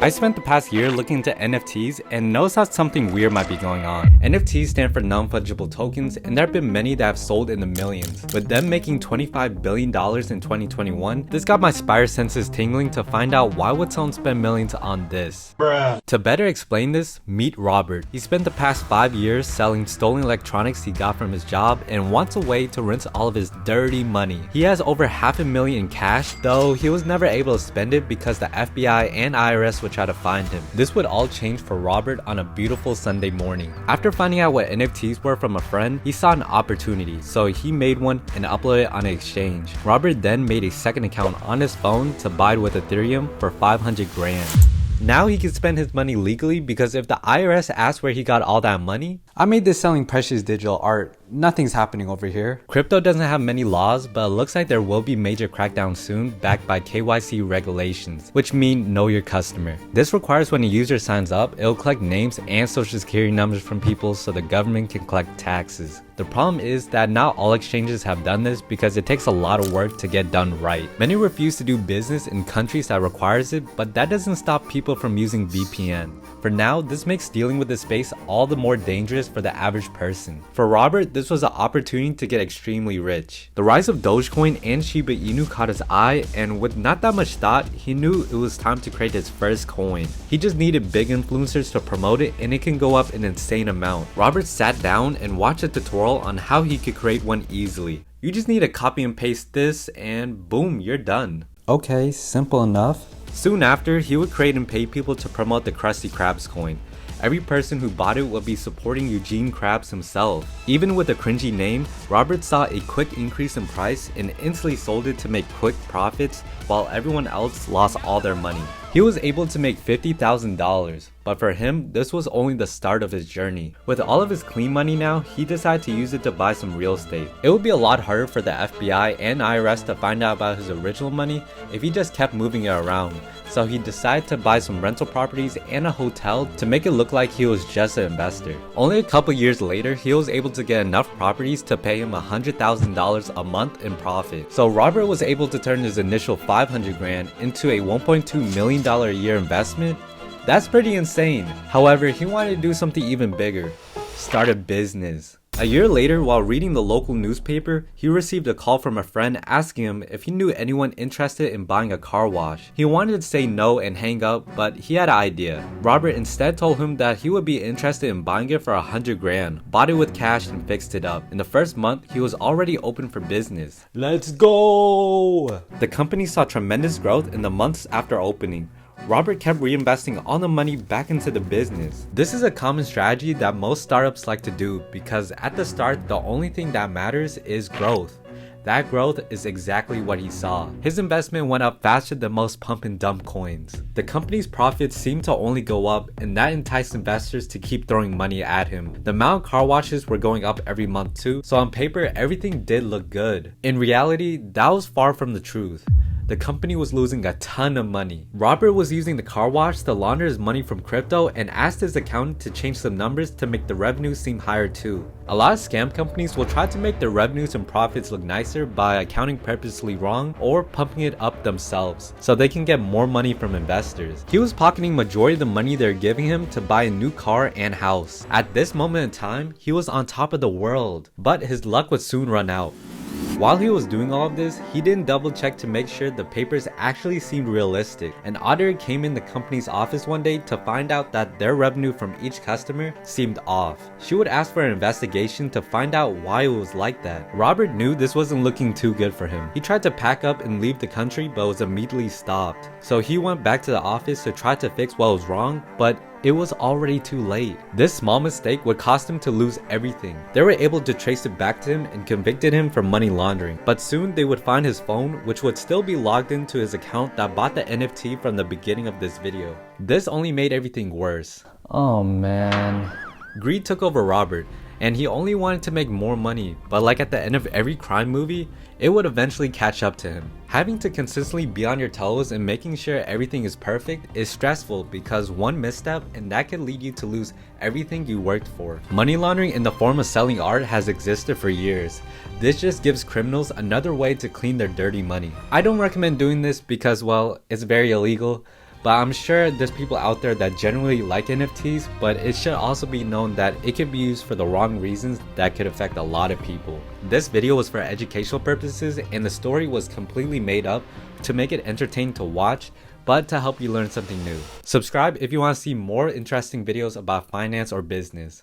I spent the past year looking into NFTs and noticed that something weird might be going on. NFTs stand for Non Fungible Tokens, and there have been many that have sold in the millions. With them making $25 billion in 2021, this got my spider senses tingling to find out why would someone spend millions on this. Bruh. To better explain this, meet Robert. He spent the past 5 years selling stolen electronics he got from his job and wants a way to rinse all of his dirty money. He has over $500,000 in cash, though he was never able to spend it because the FBI and IRS would try to find him. This would all change for Robert on a beautiful Sunday morning. After finding out what NFTs were from a friend, he saw an opportunity, so he made one and uploaded it on an exchange. Robert then made a second account on his phone to buy it with Ethereum for 500 grand. Now he can spend his money legally because if the IRS asks where he got all that money, I made this selling precious digital art. Nothing's happening over here. Crypto doesn't have many laws, but it looks like there will be major crackdowns soon backed by KYC regulations, which mean know your customer. This requires when a user signs up, it'll collect names and social security numbers from people so the government can collect taxes. The problem is that not all exchanges have done this because it takes a lot of work to get done right. Many refuse to do business in countries that requires it, but that doesn't stop people from using VPN. For now, this makes dealing with this space all the more dangerous for the average person. For Robert, this was an opportunity to get extremely rich. The rise of Dogecoin and Shiba Inu caught his eye, and with not that much thought, he knew it was time to create his first coin. He just needed big influencers to promote it, and it can go up an insane amount. Robert sat down and watched a tutorial on how he could create one easily. You just need to copy and paste this, and boom, you're done. Okay, simple enough. Soon after, he would create and pay people to promote the Krusty Krabs coin. Every person who bought it would be supporting Eugene Krabs himself. Even with a cringy name, Robert saw a quick increase in price and instantly sold it to make quick profits while everyone else lost all their money. He was able to make $50,000, but for him, this was only the start of his journey. With all of his clean money now, he decided to use it to buy some real estate. It would be a lot harder for the FBI and IRS to find out about his original money if he just kept moving it around. So he decided to buy some rental properties and a hotel to make it look like he was just an investor. Only a couple years later, he was able to get enough properties to pay him $100,000 a month in profit. So Robert was able to turn his initial 500 grand into a $1.2 million a year investment. That's pretty insane. However, he wanted to do something even bigger. Start a business. A year later, while reading the local newspaper, he received a call from a friend asking him if he knew anyone interested in buying a car wash. He wanted to say no and hang up, but he had an idea. Robert instead told him that he would be interested in buying it for 100 grand, bought it with cash and fixed it up. In the first month, he was already open for business. Let's go! The company saw tremendous growth in the months after opening. Robert kept reinvesting all the money back into the business. This is a common strategy that most startups like to do because at the start, the only thing that matters is growth. That growth is exactly what he saw. His investment went up faster than most pump and dump coins. The company's profits seemed to only go up, and that enticed investors to keep throwing money at him. The amount of car washes were going up every month too, so on paper, everything did look good. In reality, that was far from the truth. The company was losing a ton of money. Robert was using the car wash to launder his money from crypto and asked his accountant to change some numbers to make the revenue seem higher too. A lot of scam companies will try to make their revenues and profits look nicer by accounting purposely wrong or pumping it up themselves so they can get more money from investors. He was pocketing majority of the money they're giving him to buy a new car and house. At this moment in time, he was on top of the world, but his luck would soon run out. While he was doing all of this, he didn't double check to make sure the papers actually seemed realistic. An auditor came in the company's office one day to find out that their revenue from each customer seemed off. She would ask for an investigation to find out why it was like that. Robert knew this wasn't looking too good for him. He tried to pack up and leave the country but was immediately stopped. So he went back to the office to try to fix what was wrong, but it was already too late. This small mistake would cost him to lose everything. They were able to trace it back to him and convicted him for money laundering. But soon they would find his phone, which would still be logged into his account that bought the NFT from the beginning of this video. This only made everything worse. Oh man. Greed took over Robert, and he only wanted to make more money, but like at the end of every crime movie, it would eventually catch up to him. Having to consistently be on your toes and making sure everything is perfect is stressful because one misstep and that can lead you to lose everything you worked for. Money laundering in the form of selling art has existed for years. This just gives criminals another way to clean their dirty money. I don't recommend doing this because, well, it's very illegal, But I'm sure there's people out there that generally like NFTs, but it should also be known that it can be used for the wrong reasons that could affect a lot of people. This video was for educational purposes, and the story was completely made up to make it entertaining to watch, but to help you learn something new. Subscribe if you want to see more interesting videos about finance or business.